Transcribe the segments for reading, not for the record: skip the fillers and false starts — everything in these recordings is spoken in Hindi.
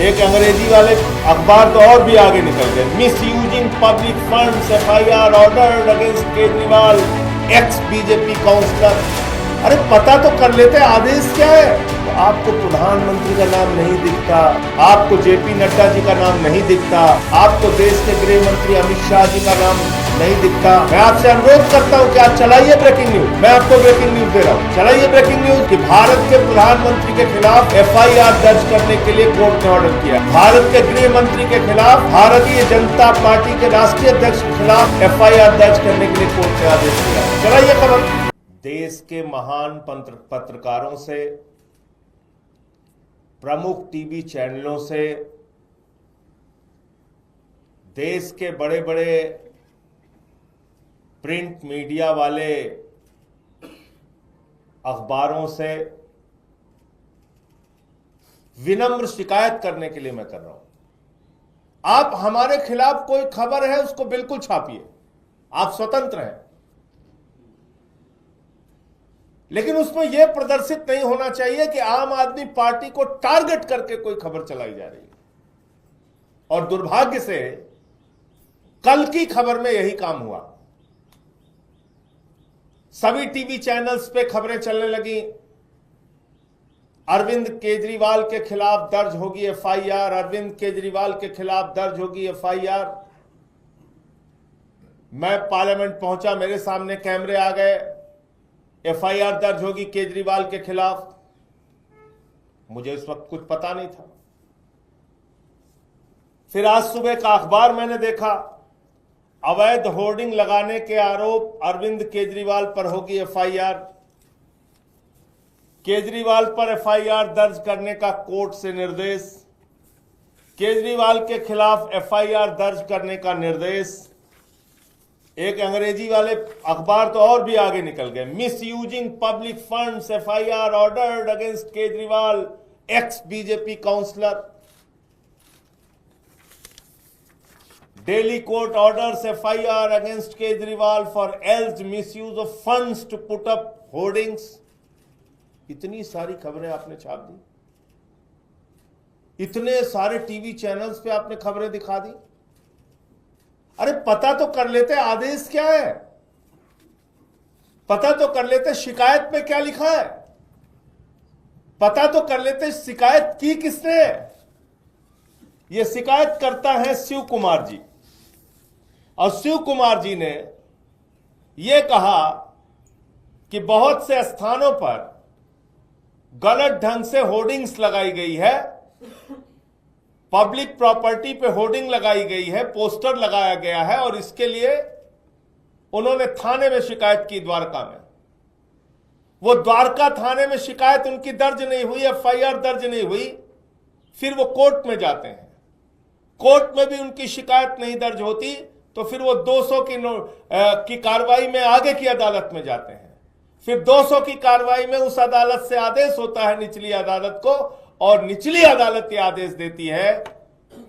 एक अंग्रेजी वाले अखबार तो और भी आगे निकल गए। Misusing public funds, FIR ordered against Kejriwal, ex BJP councillor. अरे पता तो कर लेते आदेश क्या है। तो आपको प्रधानमंत्री का नाम नहीं दिखता, आपको जेपी नड्डा जी का नाम नहीं दिखता, आपको देश के गृह मंत्री अमित शाह जी का नाम नहीं दिखता। मैं आपसे अनुरोध करता हूं कि आप चलाइए ब्रेकिंग न्यूज। मैं आपको ब्रेकिंग न्यूज दे रहा हूं, चलाइए ब्रेकिंग न्यूज कि भारत के प्रधानमंत्री के खिलाफ एफआईआर दर्ज करने के लिए कोर्ट ने ऑर्डर किया। भारत के गृह मंत्री के खिलाफ, भारतीय जनता पार्टी के राष्ट्रीय अध्यक्ष के खिलाफ एफआईआर दर्ज करने के लिए कोर्ट ने आदेश दिया। चलाइए खबर। देश के महान पत्रकारों से, प्रमुख टीवी चैनलों से, देश के बड़े बड़े प्रिंट मीडिया वाले अखबारों से विनम्र शिकायत करने के लिए मैं कर रहा हूं। आप हमारे खिलाफ कोई खबर है उसको बिल्कुल छापिए, आप स्वतंत्र हैं, लेकिन उसमें यह प्रदर्शित नहीं होना चाहिए कि आम आदमी पार्टी को टारगेट करके कोई खबर चलाई जा रही है। और दुर्भाग्य से कल की खबर में यही काम हुआ। सभी टीवी चैनल्स पे खबरें चलने लगी, अरविंद केजरीवाल के खिलाफ दर्ज होगी एफआईआर, अरविंद केजरीवाल के खिलाफ दर्ज होगी एफआईआर। मैं पार्लियामेंट पहुंचा, मेरे सामने कैमरे आ गए, एफआईआर दर्ज होगी केजरीवाल के खिलाफ। मुझे इस वक्त कुछ पता नहीं था। फिर आज सुबह का अखबार मैंने देखा, अवैध होर्डिंग लगाने के आरोप अरविंद केजरीवाल पर होगी एफआईआर। केजरीवाल पर एफआईआर दर्ज करने का कोर्ट से निर्देश, केजरीवाल के खिलाफ एफआईआर दर्ज करने का निर्देश। एक अंग्रेजी वाले अखबार तो और भी आगे निकल गए। Misusing public funds, FIR ordered against Kejriwal, ex BJP councillor. Delhi court orders FIR against Kejriwal for alleged misuse of funds to put up hoardings. इतनी सारी खबरें आपने छाप दी, इतने सारे टीवी चैनल्स पे आपने खबरें दिखा दी। अरे पता तो कर लेते आदेश क्या है, पता तो कर लेते शिकायत पे क्या लिखा है, पता तो कर लेते शिकायत की किसने है। यह शिकायत करता है शिव कुमार जी, और शिव कुमार जी ने यह कहा कि बहुत से स्थानों पर गलत ढंग से होर्डिंग्स लगाई गई है, पब्लिक प्रॉपर्टी पे होर्डिंग लगाई गई है, पोस्टर लगाया गया है, और इसके लिए उन्होंने थाने में शिकायत की द्वारका में। वो द्वारका थाने में शिकायत उनकी दर्ज नहीं हुई, एफआईआर दर्ज नहीं हुई। फिर वो कोर्ट में जाते हैं, कोर्ट में भी उनकी शिकायत नहीं दर्ज होती, तो फिर वो 200 की कार्रवाई में आगे की अदालत में जाते हैं। फिर 200 की कार्रवाई में उस अदालत से आदेश होता है निचली अदालत को, और निचली अदालत ये आदेश देती है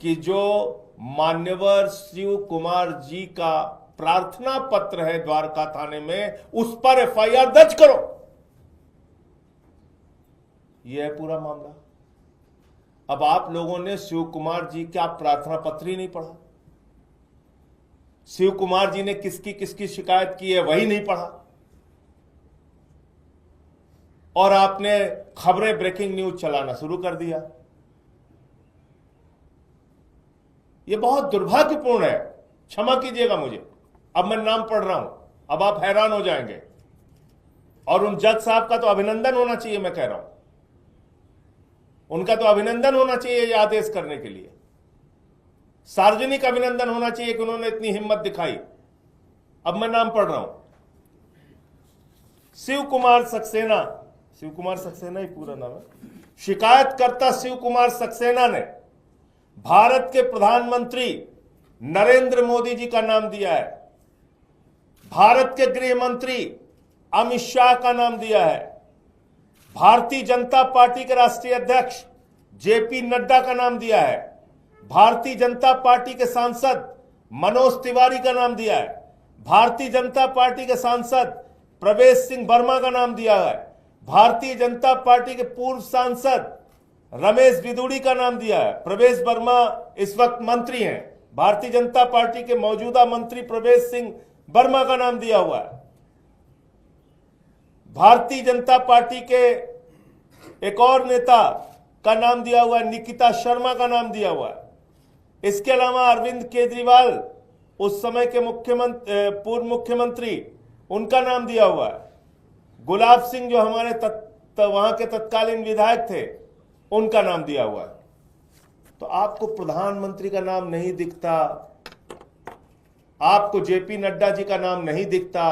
कि जो मान्यवर शिव कुमार जी का प्रार्थना पत्र है द्वारका थाने में, उस पर एफआईआर दर्ज करो। यह है पूरा मामला। अब आप लोगों ने शिव कुमार जी का प्रार्थना पत्र ही नहीं पढ़ा, शिव कुमार जी ने किसकी किसकी शिकायत की है वही नहीं पढ़ा, और आपने खबरें ब्रेकिंग न्यूज चलाना शुरू कर दिया। यह बहुत दुर्भाग्यपूर्ण है, क्षमा कीजिएगा मुझे। अब मैं नाम पढ़ रहा हूं, अब आप हैरान हो जाएंगे, और उन जज साहब का तो अभिनंदन होना चाहिए। मैं कह रहा हूं उनका तो अभिनंदन होना चाहिए यह आदेश करने के लिए, सार्वजनिक अभिनंदन होना चाहिए कि उन्होंने इतनी हिम्मत दिखाई। अब मैं नाम पढ़ रहा हूं, शिव कुमार सक्सेना, शिव कुमार सक्सेना ही पूरा नाम है। शिकायतकर्ता शिव कुमार सक्सेना ने भारत के प्रधानमंत्री नरेंद्र मोदी जी का नाम दिया है, भारत के गृह मंत्री अमित शाह का नाम दिया है, भारतीय जनता पार्टी के राष्ट्रीय अध्यक्ष जेपी नड्डा का नाम दिया है, भारतीय जनता पार्टी के सांसद मनोज तिवारी का नाम दिया है, भारतीय जनता पार्टी के सांसद प्रवेश सिंह वर्मा का नाम दिया है, भारतीय जनता पार्टी के पूर्व सांसद रमेश बिधूड़ी का नाम दिया है। प्रवेश वर्मा इस वक्त मंत्री हैं। भारतीय जनता पार्टी के मौजूदा मंत्री प्रवेश सिंह वर्मा का नाम दिया हुआ है। भारतीय जनता पार्टी के एक और नेता का नाम दिया हुआ है, निकिता शर्मा का नाम दिया हुआ है। इसके अलावा अरविंद केजरीवाल, उस समय के पूर्व मुख्यमंत्री, उनका नाम दिया हुआ है। गुलाब सिंह जो हमारे वहां के तत्कालीन विधायक थे, उनका नाम दिया हुआ है। तो आपको प्रधानमंत्री का नाम नहीं दिखता, आपको जेपी नड्डा जी का नाम नहीं दिखता,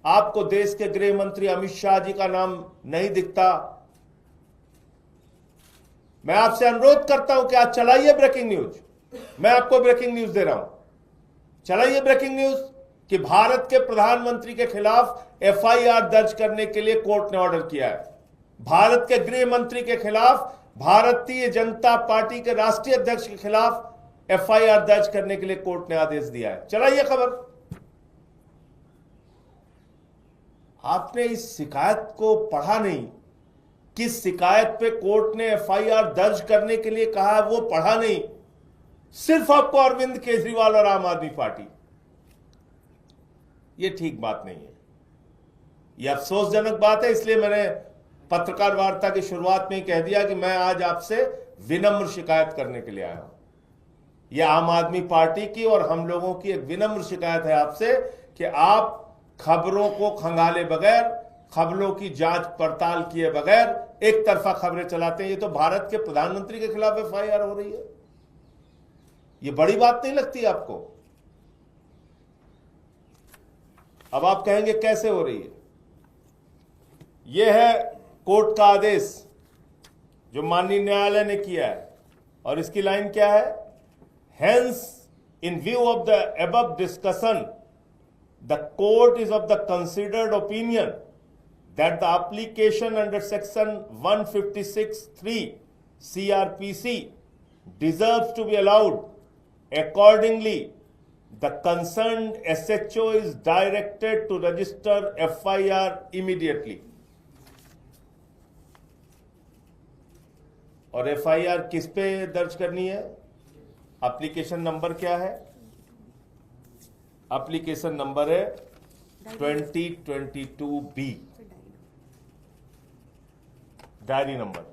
आपको देश के गृह मंत्री अमित शाह जी का नाम नहीं दिखता। मैं आपसे अनुरोध करता हूं कि आज चलाइए ब्रेकिंग न्यूज। मैं आपको ब्रेकिंग न्यूज दे रहा हूं, चलाइए ब्रेकिंग न्यूज कि भारत के प्रधानमंत्री के खिलाफ एफआईआर दर्ज करने के लिए कोर्ट ने ऑर्डर किया है। भारत के गृह मंत्री के खिलाफ, भारतीय जनता पार्टी के राष्ट्रीय अध्यक्ष के खिलाफ एफआईआर दर्ज करने के लिए कोर्ट ने आदेश दिया है। चलाइए खबर। आपने इस शिकायत को पढ़ा नहीं, किस शिकायत पे कोर्ट ने एफआईआर दर्ज करने के लिए कहा है वो पढ़ा नहीं। सिर्फ आपको अरविंद केजरीवाल और आम आदमी पार्टी, ये ठीक बात नहीं है, ये अफसोसजनक बात है। इसलिए मैंने पत्रकार वार्ता की शुरुआत में ही कह दिया कि मैं आज आपसे विनम्र शिकायत करने के लिए आया हूं। यह आम आदमी पार्टी की और हम लोगों की एक विनम्र शिकायत है आपसे कि आप खबरों को खंगाले बगैर, खबरों की जांच पड़ताल किए बगैर एक तरफा खबरें चलाते हैं। ये तो भारत के प्रधानमंत्री के खिलाफ एफआईआर हो रही है, ये बड़ी बात नहीं लगती आपको? अब आप कहेंगे कैसे हो रही है? यह है कोर्ट का आदेश जो माननीय न्यायालय ने किया है, और इसकी लाइन क्या है? Hence in view of the above discussion, the court is of the considered opinion that the application under section 156(3) CRPC deserves to be allowed. Accordingly, the concerned SHO is directed to register FIR immediately. और FIR किस पे दर्ज करनी है? एप्लीकेशन नंबर क्या है? एप्लीकेशन नंबर है 2022B, डायरी नंबर।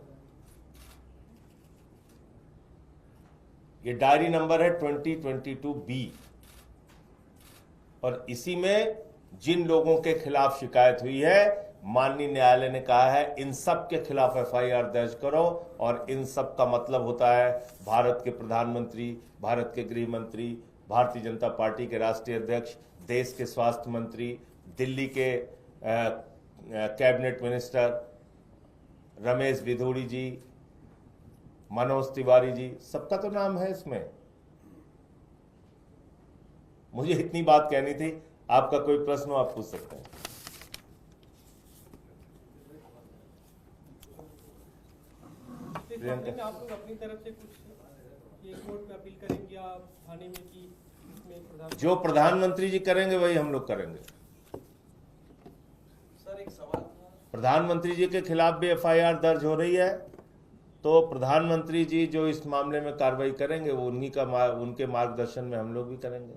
ये डायरी नंबर है 2022B, और इसी में जिन लोगों के खिलाफ शिकायत हुई है, माननीय न्यायालय ने कहा है इन सब के खिलाफ एफआईआर दर्ज करो। और इन सब का मतलब होता है भारत के प्रधानमंत्री, भारत के गृह मंत्री, भारतीय जनता पार्टी के राष्ट्रीय अध्यक्ष, देश के स्वास्थ्य मंत्री, दिल्ली के कैबिनेट मिनिस्टर रमेश बिधूड़ी जी, मनोज तिवारी जी, सबका तो नाम है इसमें। मुझे इतनी बात कहनी थी। आपका कोई प्रश्न हो आप पूछ सकते हैं। आप लोग अपनी तरफ से कुछ ये कोर्ट में अपील करेंगे या थाने में कि इसमें जो प्रधानमंत्री जी करेंगे वही हम लोग करेंगे। सर एक सवाल, प्रधानमंत्री जी के खिलाफ भी एफआईआर दर्ज हो रही है, तो प्रधानमंत्री जी जो इस मामले में कार्रवाई करेंगे वो उनके मार्गदर्शन में हम लोग भी करेंगे।